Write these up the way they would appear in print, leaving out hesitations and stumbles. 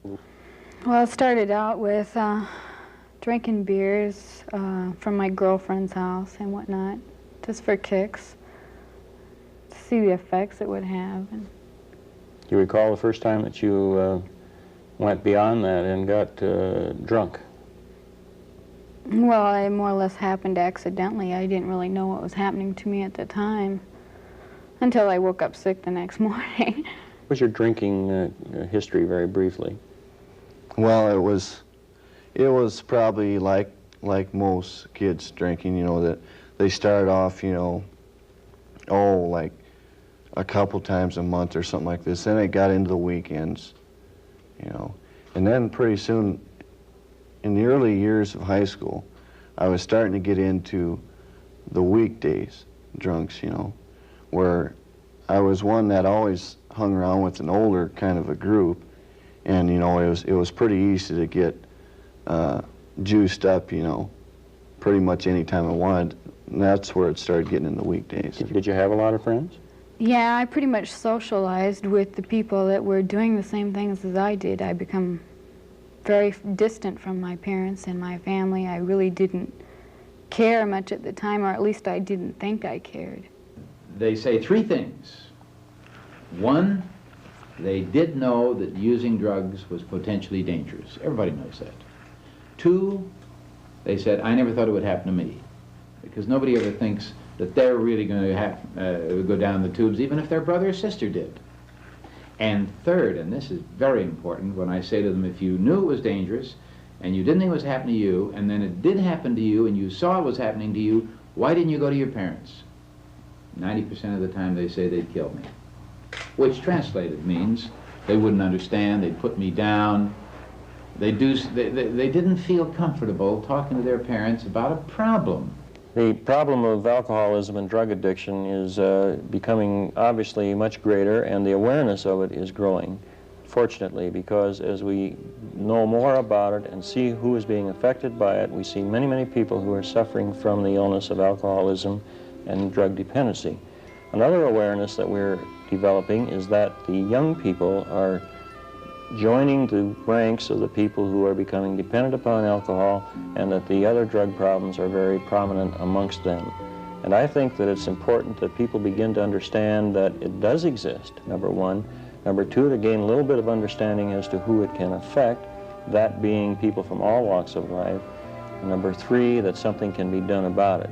Well, it started out with drinking beers from my girlfriend's house and whatnot, just for kicks, to see the effects it would have. And Do you recall the first time that you went beyond that and got drunk? well, it more or less happened accidentally. I didn't really know what was happening to me at the time until I woke up sick the next morning. What was your drinking history, very briefly? Well, it was probably like most kids drinking, you know, that they start off, you know, like a couple times a month or something like this. Then it got into the weekends, you know. And then pretty soon, in the early years of high school, I was starting to get into the weekdays drunks, you know, where I was one that always hung around with an older kind of a group, and, you know, it was pretty easy to get juiced up, you know, pretty much any time I wanted. And that's where it started getting in the weekdays. Did you have a lot of friends? Yeah, I pretty much socialized with the people that were doing the same things as I did. I become very distant from my parents and my family. I really didn't care much at the time, or at least I didn't think I cared. They say three things. One, they did know that using drugs was potentially dangerous. Everybody knows that. Two, they said, I never thought it would happen to me, because nobody ever thinks that they're really going to go down the tubes, even if their brother or sister did. And third, and this is very important, when I say to them, if you knew it was dangerous, and you didn't think it was happening to you, and then it did happen to you, and you saw it was happening to you, why didn't you go to your parents? 90% of the time they say they'd kill me, which translated means they wouldn't understand, they'd put me down. They didn't feel comfortable talking to their parents about a problem. The problem of alcoholism and drug addiction is becoming obviously much greater, and the awareness of it is growing, fortunately, because as we know more about it and see who is being affected by it, we see many, many people who are suffering from the illness of alcoholism and drug dependency. Another awareness that we're developing is that the young people are joining the ranks of the people who are becoming dependent upon alcohol, and that the other drug problems are very prominent amongst them. And I think that it's important that people begin to understand that it does exist, number one. Number two, to gain a little bit of understanding as to who it can affect, that being people from all walks of life. And number three, that something can be done about it.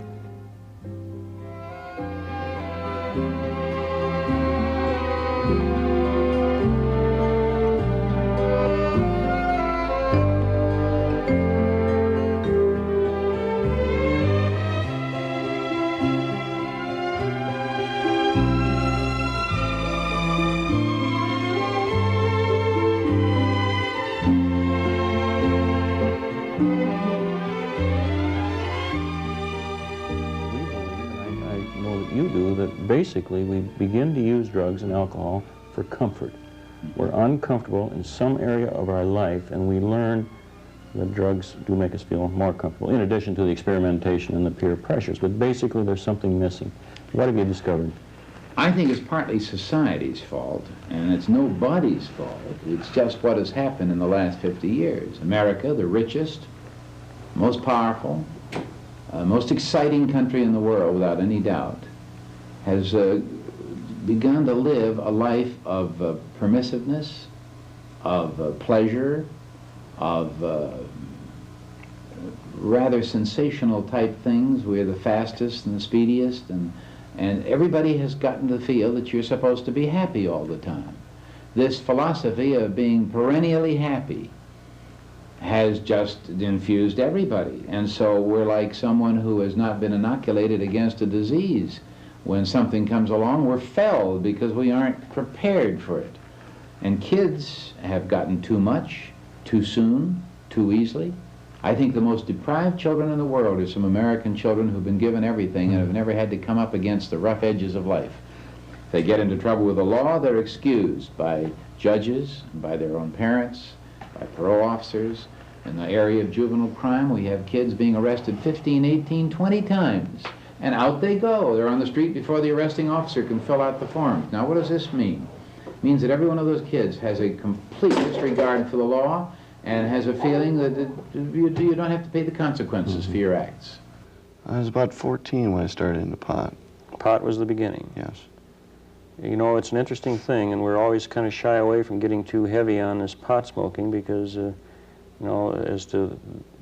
Basically, we begin to use drugs and alcohol for comfort. We're uncomfortable in some area of our life, and we learn that drugs do make us feel more comfortable, in addition to the experimentation and the peer pressures. But basically, there's something missing. What have you discovered? I think it's partly society's fault, and it's nobody's fault. It's just what has happened in the last 50 years. America, the richest, most powerful, most exciting country in the world, without any doubt, has begun to live a life of permissiveness, of pleasure, of rather sensational type things. We're the fastest and the speediest, and everybody has gotten to feel that you're supposed to be happy all the time. This philosophy of being perennially happy has just infused everybody, and so we're like someone who has not been inoculated against a disease. When something comes along, we're felled because we aren't prepared for it. And kids have gotten too much, too soon, too easily. I think the most deprived children in the world are some American children who've been given everything and have never had to come up against the rough edges of life. If they get into trouble with the law, they're excused by judges, by their own parents, by parole officers. In the area of juvenile crime, we have kids being arrested 15, 18, 20 times. And out they go. They're on the street before the arresting officer can fill out the forms. Now, what does this mean? means that every one of those kids has a complete disregard for the law and has a feeling that you don't have to pay the consequences for your acts. I was about 14 when I started into pot. Pot was the beginning. Yes. You know, it's an interesting thing, and we're always kind of shy away from getting too heavy on this pot smoking because, you know, as to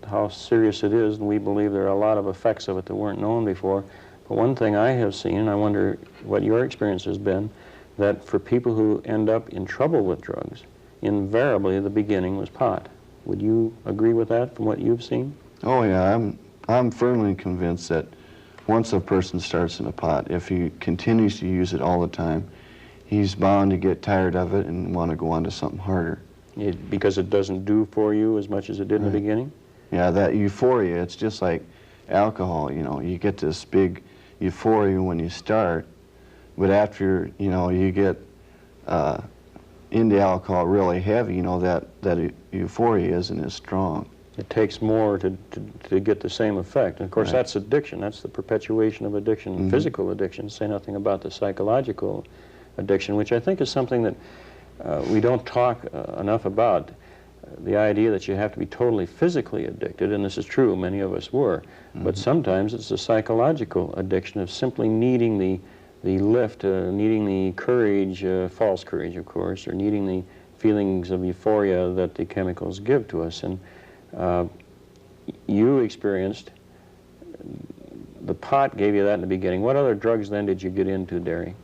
how serious it is, and we believe there are a lot of effects of it that weren't known before. But one thing I have seen, and I wonder what your experience has been, that for people who end up in trouble with drugs, invariably the beginning was pot. Would you agree with that from what you've seen? Oh yeah, I'm firmly convinced that once a person starts in a pot, if he continues to use it all the time, he's bound to get tired of it and want to go on to something harder. Because it doesn't do for you as much as it did in the beginning? Yeah, that euphoria, it's just like alcohol, you know, you get this big euphoria when you start, but after, you know, you get into alcohol really heavy, you know, that euphoria isn't as strong. It takes more to get the same effect. And of course, that's addiction. That's the perpetuation of addiction, physical addiction, say nothing about the psychological addiction, which I think is something that we don't talk enough about. The idea that you have to be totally physically addicted, and this is true, many of us were, but sometimes it's a psychological addiction of simply needing the lift, needing the courage, false courage, of course, or needing the feelings of euphoria that the chemicals give to us. And you experienced, the pot gave you that in the beginning. What other drugs then did you get into, Derry?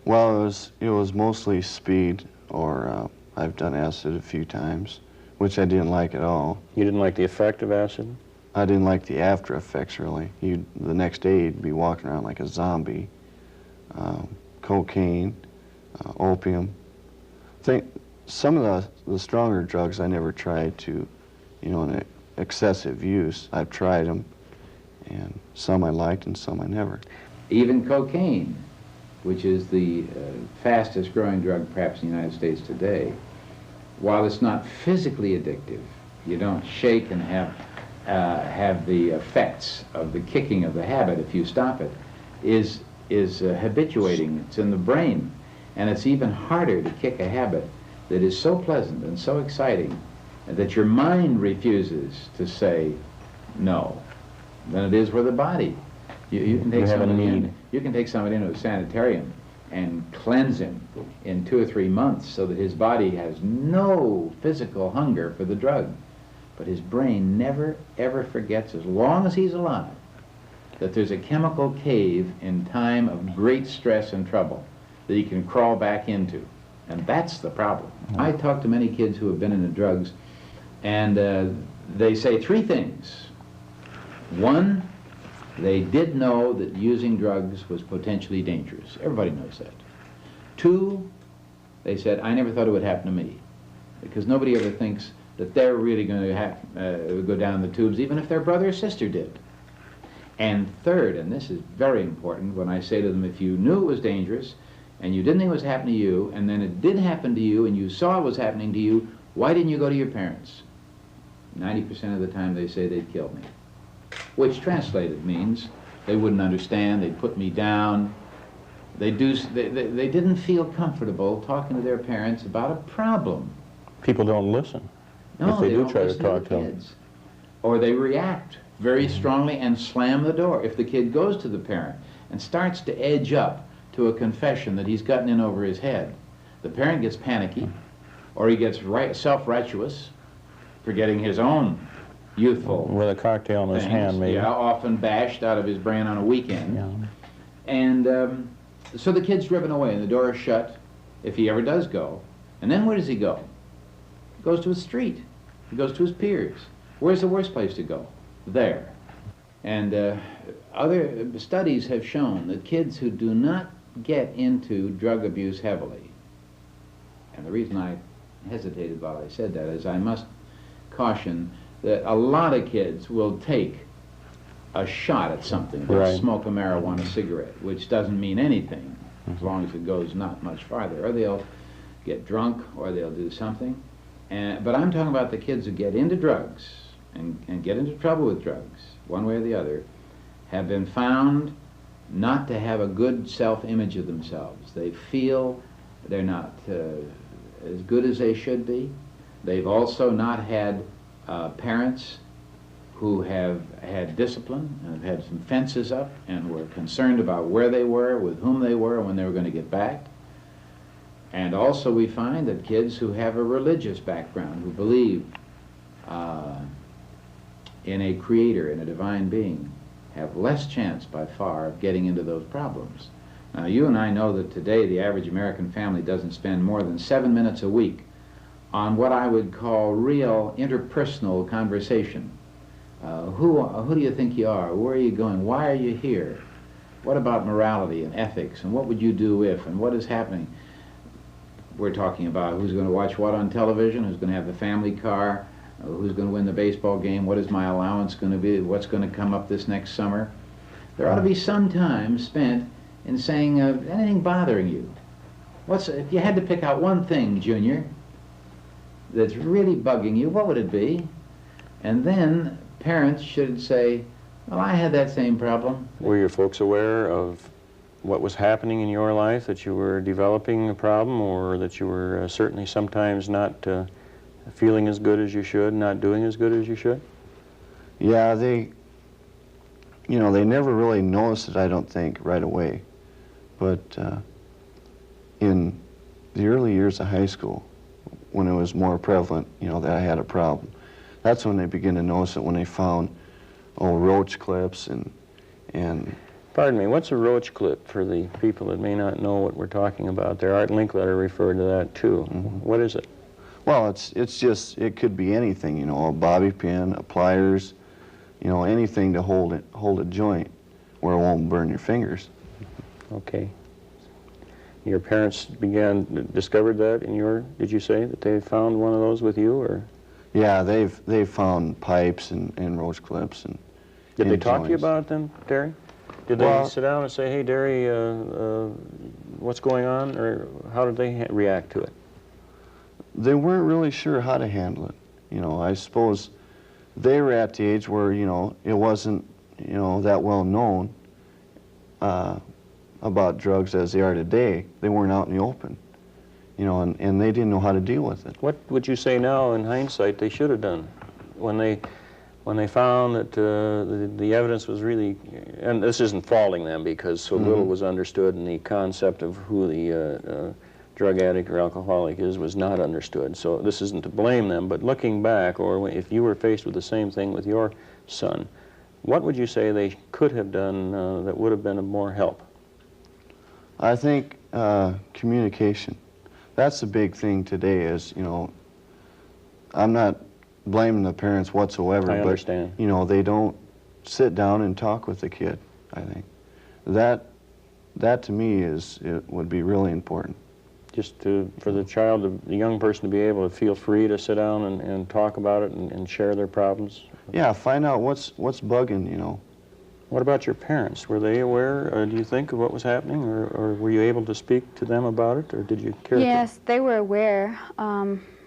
Well, it was mostly speed, or I've done acid a few times, which I didn't like at all. You didn't like the effect of acid? I didn't like the after effects, really. The next day you'd be walking around like a zombie. Cocaine, opium. Some of the stronger drugs I never tried to, you know, in excessive use. I've tried them, and some I liked and some I never. Even cocaine, which is the fastest growing drug perhaps in the United States today, while it's not physically addictive, you don't shake and have the effects of the kicking of the habit if you stop it, is habituating. It's in the brain, and it's even harder to kick a habit that is so pleasant and so exciting that your mind refuses to say no than it is for the body. You can take somebody into a sanitarium and cleanse him in 2 or 3 months so that his body has no physical hunger for the drug, but his brain never ever forgets, as long as he's alive, that there's a chemical cave in time of great stress and trouble that he can crawl back into. And that's the problem. I talk to many kids who have been into drugs, and they say 3 things. 1, they did know that using drugs was potentially dangerous. Everybody knows that. 2, they said, I never thought it would happen to me, because nobody ever thinks that they're really going to go down the tubes, even if their brother or sister did. And 3rd, and this is very important, when I say to them, if you knew it was dangerous, and you didn't think it was happening to you, and then it did happen to you, and you saw it was happening to you, why didn't you go to your parents? 90% of the time they say they'd kill me. Which translated means they wouldn't understand, they'd put me down. They didn't feel comfortable talking to their parents about a problem. People don't listen. No, if they do don't try to listen talk the to them. kids. Or they react very strongly and slam the door. If the kid goes to the parent and starts to edge up to a confession that he's gotten in over his head, the parent gets panicky, or he gets self-righteous, forgetting his own youthful with a cocktail in his hand, maybe. Yeah, often bashed out of his brain on a weekend. Yeah. And so the kid's driven away, and the door is shut, if he ever does go. And then where does he go? He goes to his street. He goes to his peers. Where's the worst place to go? There. And other studies have shown that kids who do not get into drug abuse heavily, and the reason I hesitated while I said that is I must caution that a lot of kids will take a shot at something, they'll smoke a marijuana cigarette, which doesn't mean anything as long as it goes not much farther, or they'll get drunk, or they'll do something. But I'm talking about the kids who get into drugs and get into trouble with drugs, one way or the other, have been found not to have a good self-image of themselves. They feel They're not as good as they should be. They've also not had parents who have had discipline and have had some fences up and were concerned about where they were, with whom they were, when they were going to get back. And also we find that kids who have a religious background, who believe in a creator, in a divine being, have less chance by far of getting into those problems. Now, you and I know that today the average American family doesn't spend more than 7 minutes a week on what I would call real interpersonal conversation. Who do you think you are? Where are you going? Why are you here? What about morality and ethics? And what would you do if? And what is happening? We're talking about who's going to watch what on television, who's going to have the family car, who's going to win the baseball game, what is my allowance going to be, what's going to come up this next summer. There ought to be some time spent in saying, anything bothering you? If you had to pick out one thing, Junior, that's really bugging you, what would it be? And then parents should say, well, I had that same problem. Were your folks aware of what was happening in your life, that you were developing a problem, or that you were certainly sometimes not feeling as good as you should, not doing as good as you should? Yeah, they never really noticed it, I don't think, right away. But in the early years of high school, when it was more prevalent, that I had a problem, that's when they began to notice it, when they found, roach clips and Pardon me, what's a roach clip for the people that may not know what we're talking about there? Art Linkletter referred to that too. Mm-hmm. What is it? Well, it's just, it could be anything, a bobby pin, a pliers, anything to hold a joint where it won't burn your fingers. Okay. Your parents discovered that in did you say that they found one of those with you, or? Yeah, they've found pipes and roach clips and Did they talk to you about them, Derry? Did they sit down and say, hey, Derry, what's going on, or how did they react to it? They weren't really sure how to handle it. I suppose they were at the age where, it wasn't, that well known about drugs as they are today. They weren't out in the open, and they didn't know how to deal with it. What would you say now, in hindsight, they should have done when they found that the evidence was really, and this isn't faulting them because so little was understood, and the concept of who the drug addict or alcoholic was not understood. So this isn't to blame them, but looking back, or if you were faced with the same thing with your son, what would you say they could have done that would have been of more help? I think communication. That's the big thing today is, I'm not blaming the parents whatsoever. I understand. But, they don't sit down and talk with the kid, I think. That to me would be really important. Just for the young person to be able to feel free to sit down and talk about it and share their problems? Yeah, find out what's bugging, What about your parents? Were they aware, do you think, of what was happening, or were you able to speak to them about it, or did you care? Yes, they were aware.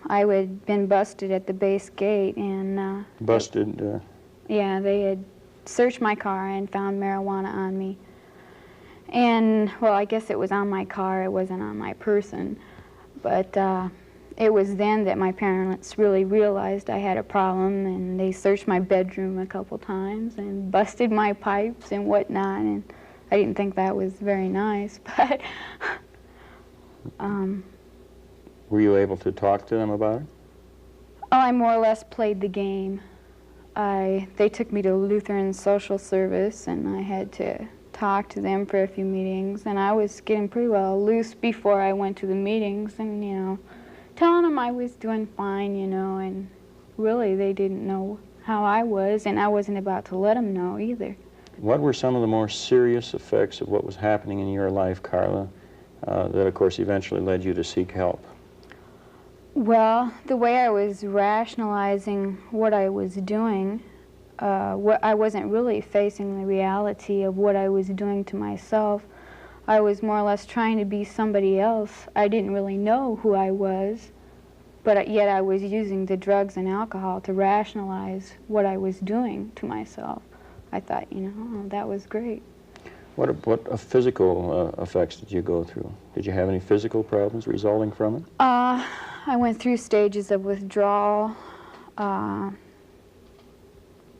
I had been busted at the base gate, and busted? Yeah, they had searched my car and found marijuana on me. And, well, I guess it was on my car, it wasn't on my person. But it was then that my parents really realized I had a problem, and they searched my bedroom a couple times and busted my pipes and whatnot, and I didn't think that was very nice, but Were you able to talk to them about it? I more or less played the game. They took me to Lutheran social service, and I had to talk to them for a few meetings, and I was getting pretty well loose before I went to the meetings, and telling them I was doing fine, and really they didn't know how I was, and I wasn't about to let them know either. What were some of the more serious effects of what was happening in your life, Carla, that of course eventually led you to seek help? Well, the way I was rationalizing what I was doing, I wasn't really facing the reality of what I was doing to myself. I was more or less trying to be somebody else. I didn't really know who I was, but yet I was using the drugs and alcohol to rationalize what I was doing to myself. I thought, that was great. What physical effects did you go through? Did you have any physical problems resulting from it? I went through stages of withdrawal.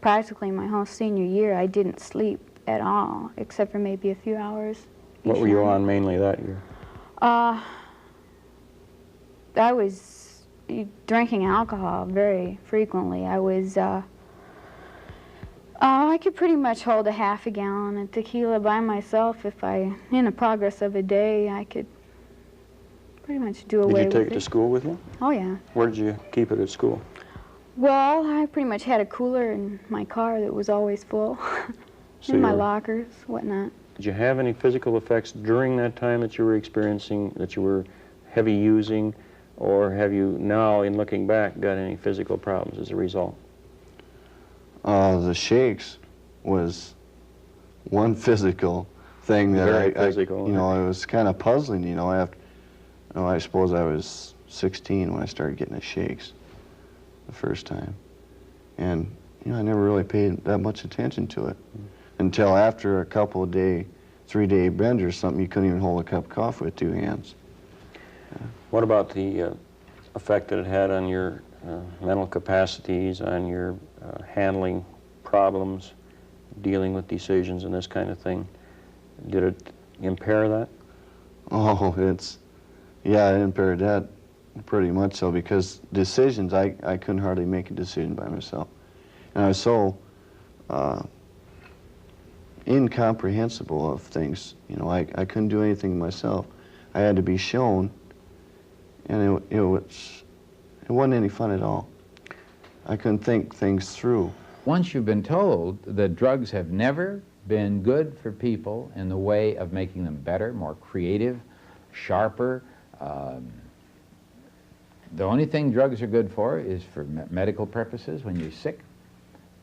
Practically my whole senior year, I didn't sleep at all, except for maybe a few hours. What were you on mainly that year? I was drinking alcohol very frequently. I could pretty much hold a half a gallon of tequila by myself if in the progress of a day, I could pretty much do away with it. Did you take it to school with you? Oh, yeah. Where did you keep it at school? Well, I pretty much had a cooler in my car that was always full, in my lockers, whatnot. Did you have any physical effects during that time that you were experiencing, that you were heavy using, or have you now, in looking back, got any physical problems as a result? The shakes was one physical thing that physical, it was kind of puzzling, I suppose I was 16 when I started getting the shakes the first time. And, I never really paid that much attention to it until after a couple of 3-day bender or something, you couldn't even hold a cup of coffee with 2 hands. What about the effect that it had on your mental capacities, on your handling problems, dealing with decisions and this kind of thing? Did it impair that? Oh, it impaired that pretty much so, because decisions, I couldn't hardly make a decision by myself. And I was so incomprehensible of things, I couldn't do anything myself. I had to be shown, and it wasn't any fun at all. I couldn't think things through. Once you've been told that drugs have never been good for people in the way of making them better, more creative, sharper, the only thing drugs are good for is for medical purposes when you're sick,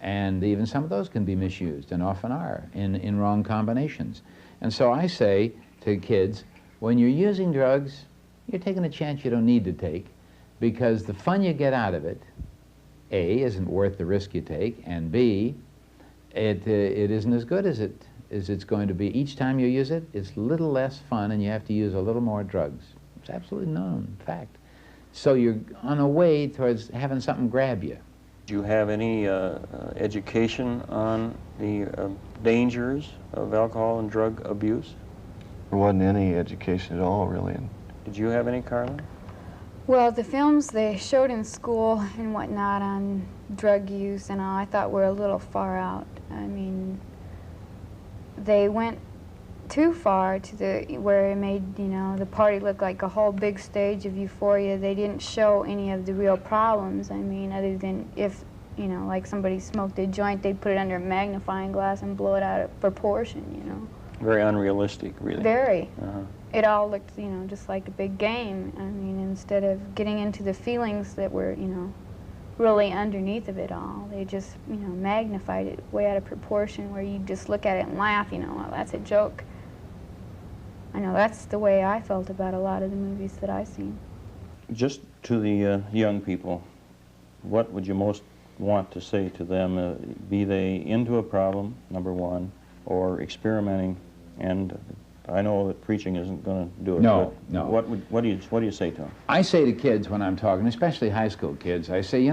and even some of those can be misused, and often are, in wrong combinations. And so I say to kids, when you're using drugs, you're taking a chance you don't need to take, because the fun you get out of it, A, isn't worth the risk you take, and B, it isn't as good as it's going to be. Each time you use it, it's a little less fun, and you have to use a little more drugs. It's absolutely known fact. So you're on a way towards having something grab you. Do you have any education on the dangers of alcohol and drug abuse? There wasn't any education at all, really. Did you have any, Carla? Well, the films they showed in school and whatnot on drug use and all, I thought were a little far out. I mean, they went too far to where it made, the party look like a whole big stage of euphoria. They didn't show any of the real problems. I mean, other than if, like somebody smoked a joint, they'd put it under a magnifying glass and blow it out of proportion, Very unrealistic, really. Very. It all looked, just like a big game. I mean, instead of getting into the feelings that were, really underneath of it all, they just, magnified it way out of proportion, where you just look at it and laugh, well, that's a joke. I know that's the way I felt about a lot of the movies that I've seen. Just to the young people, what would you most want to say to them, be they into a problem, number one, or experimenting? And I know that preaching isn't going to do it. No. What do you say to them? I say to kids when I'm talking, especially high school kids, I say,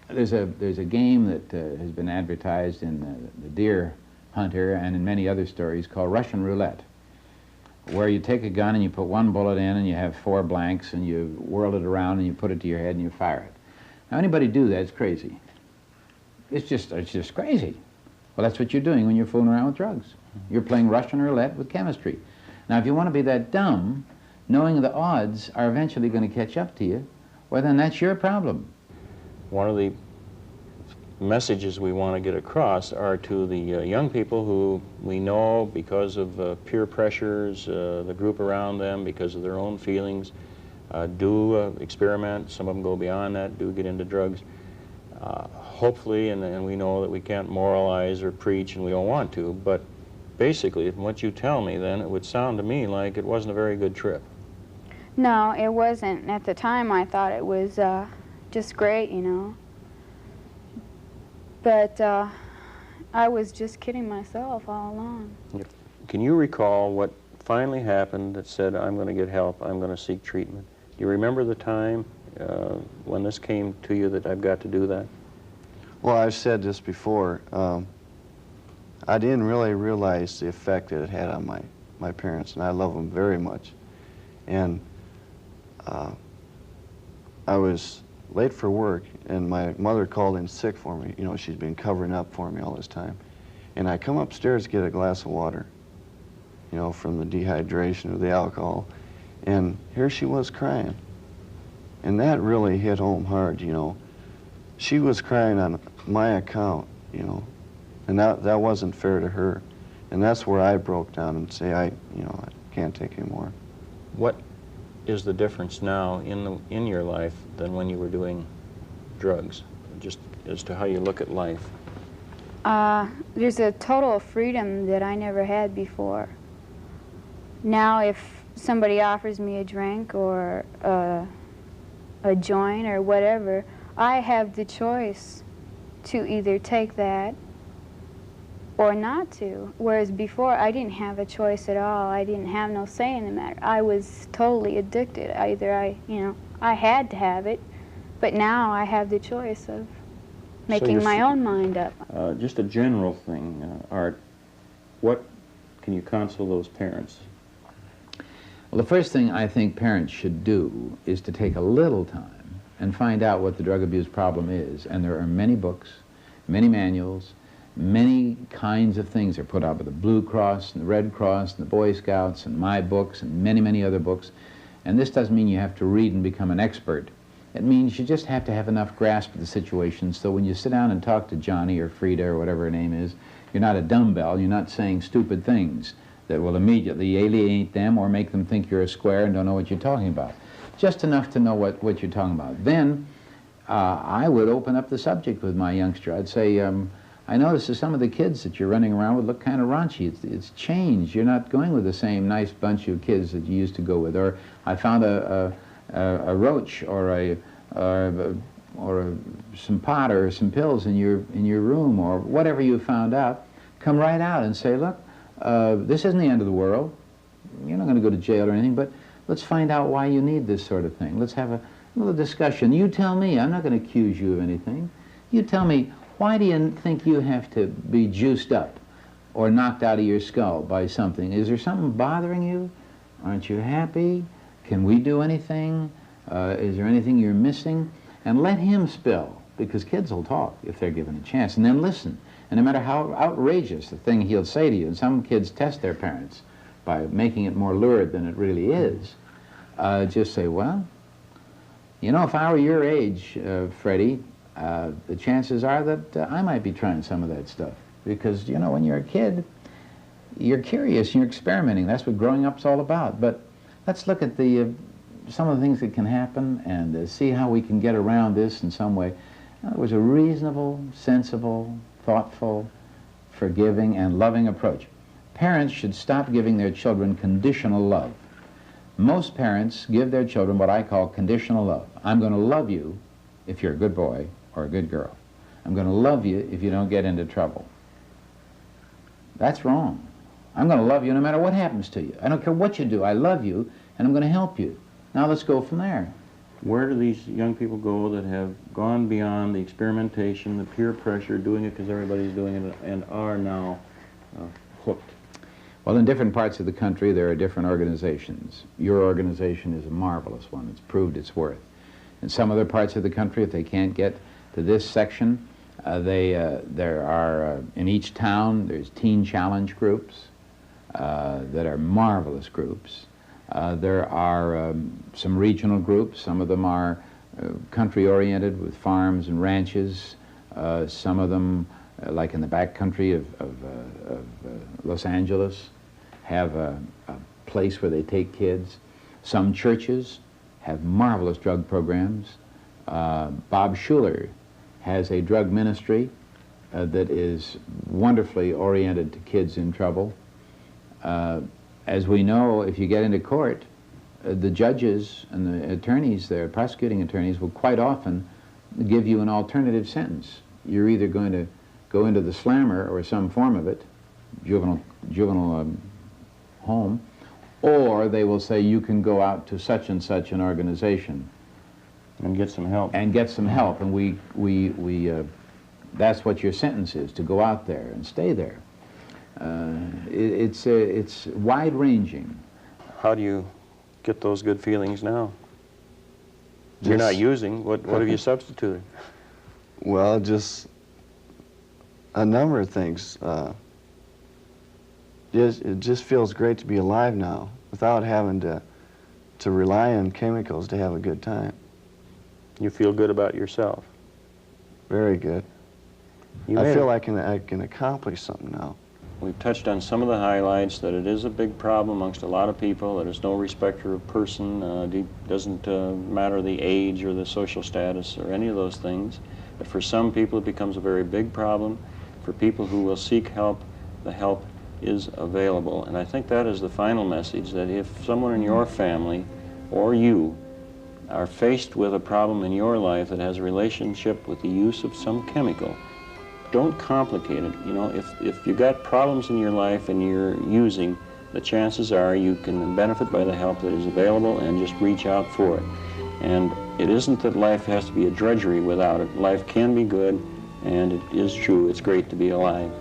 there's a game that has been advertised in the Deer Hunter and in many other stories called Russian roulette, where you take a gun and you put one bullet in and you have 4 blanks and you whirl it around and you put it to your head and you fire it. Now, anybody do that is crazy. It's just crazy. Well, that's what you're doing when you're fooling around with drugs. You're playing Russian roulette with chemistry. Now, if you want to be that dumb, knowing the odds are eventually going to catch up to you, well, then that's your problem. One of the messages we want to get across are to the young people who we know, because of peer pressures, the group around them, because of their own feelings, do experiment. Some of them go beyond that, do get into drugs. Hopefully, and we know that we can't moralize or preach, and we don't want to, but basically, from what you tell me, then, it would sound to me like it wasn't a very good trip. No, it wasn't. At the time, I thought it was just great, But I was just kidding myself all along. can you recall what finally happened that said, I'm going to get help, I'm going to seek treatment? Do you remember the time when this came to you that I've got to do that? Well, I've said this before. I didn't really realize the effect that it had on my parents, and I love them very much. And I was late for work, and my mother called in sick for me. You know, she's been covering up for me all this time. And I come upstairs to get a glass of water, you know, from the dehydration or the alcohol, and here she was crying. And that really hit home hard, you know. She was crying on my account, you know, and that wasn't fair to her. And that's where I broke down and say, I can't take anymore. What is the difference now in your life than when you were doing drugs, just as to how you look at life? There's a total freedom that I never had before. Now if somebody offers me a drink or a joint or whatever, I have the choice to either take that or not to. Whereas before, I didn't have a choice at all. I didn't have no say in the matter. I was totally addicted. Either I had to have it, but now I have the choice of making my own mind up. Just a general thing, Art, what can you counsel those parents? Well, the first thing I think parents should do is to take a little time and find out what the drug abuse problem is. And there are many books, many manuals, many kinds of things are put out by the Blue Cross and the Red Cross and the Boy Scouts and my books and many, many other books. And this doesn't mean you have to read and become an expert. It means you just have to have enough grasp of the situation so when you sit down and talk to Johnny or Frida or whatever her name is, you're not a dumbbell, you're not saying stupid things that will immediately alienate them or make them think you're a square and don't know what you're talking about. Just enough to know what you're talking about. Then I would open up the subject with my youngster. I'd say, I notice that some of the kids that you're running around with look kind of raunchy. It's changed. You're not going with the same nice bunch of kids that you used to go with. Or I found a roach or some pot or some pills in your room or whatever you found out. Come right out and say, look, this isn't the end of the world. You're not going to go to jail or anything, but let's find out why you need this sort of thing. Let's have a little discussion. You tell me. I'm not going to accuse you of anything. You tell me, why do you think you have to be juiced up or knocked out of your skull by something? Is there something bothering you? Aren't you happy? Can we do anything? Is there anything you're missing? And let him spill, because kids will talk if they're given a chance. And then listen. And no matter how outrageous the thing he'll say to you, and some kids test their parents by making it more lurid than it really is, just say, well, you know, if I were your age, Freddie, the chances are that I might be trying some of that stuff. Because, you know, when you're a kid, you're curious, you're experimenting. That's what growing up's all about. But let's look at some of the things that can happen and see how we can get around this in some way. It was a reasonable, sensible, thoughtful, forgiving, and loving approach. Parents should stop giving their children conditional love. Most parents give their children what I call conditional love. I'm going to love you if you're a good boy or a good girl. I'm going to love you if you don't get into trouble. That's wrong. I'm going to love you no matter what happens to you. I don't care what you do. I love you, and I'm going to help you. Now let's go from there. Where do these young people go that have gone beyond the experimentation, the peer pressure, doing it because everybody's doing it, and are now hooked? Well, in different parts of the country, there are different organizations. Your organization is a marvelous one. It's proved its worth. In some other parts of the country, if they can't get to this section, there are, in each town, there's teen challenge groups that are marvelous groups. There are some regional groups. Some of them are country-oriented with farms and ranches. Some of them, like in the back country of Los Angeles, have a place where they take kids. Some churches have marvelous drug programs. Bob Schuler has a drug ministry that is wonderfully oriented to kids in trouble. As we know, if you get into court, the judges and the attorneys there, prosecuting attorneys, will quite often give you an alternative sentence. You're either going to go into the slammer or some form of it, juvenile home, or they will say you can go out to such and such an organization And get some help. and get some help, and that's what your sentence is, to go out there and stay there. It's wide-ranging. How do you get those good feelings now? You're not using. What have you substituted? Well, just a number of things. It just feels great to be alive now without having to rely on chemicals to have a good time. You feel good about yourself. Very good. You I made feel it. I can accomplish something now. We've touched on some of the highlights, that it is a big problem amongst a lot of people, that there's no respecter of person, doesn't matter the age or the social status or any of those things. But for some people it becomes a very big problem. For people who will seek help, the help is available. And I think that is the final message, that if someone in your family or you are faced with a problem in your life that has a relationship with the use of some chemical, don't complicate it. You know, if you got problems in your life and you're using, the chances are you can benefit by the help that is available, and just reach out for it. And it isn't that life has to be a drudgery without it. Life can be good, and it is true, it's great to be alive.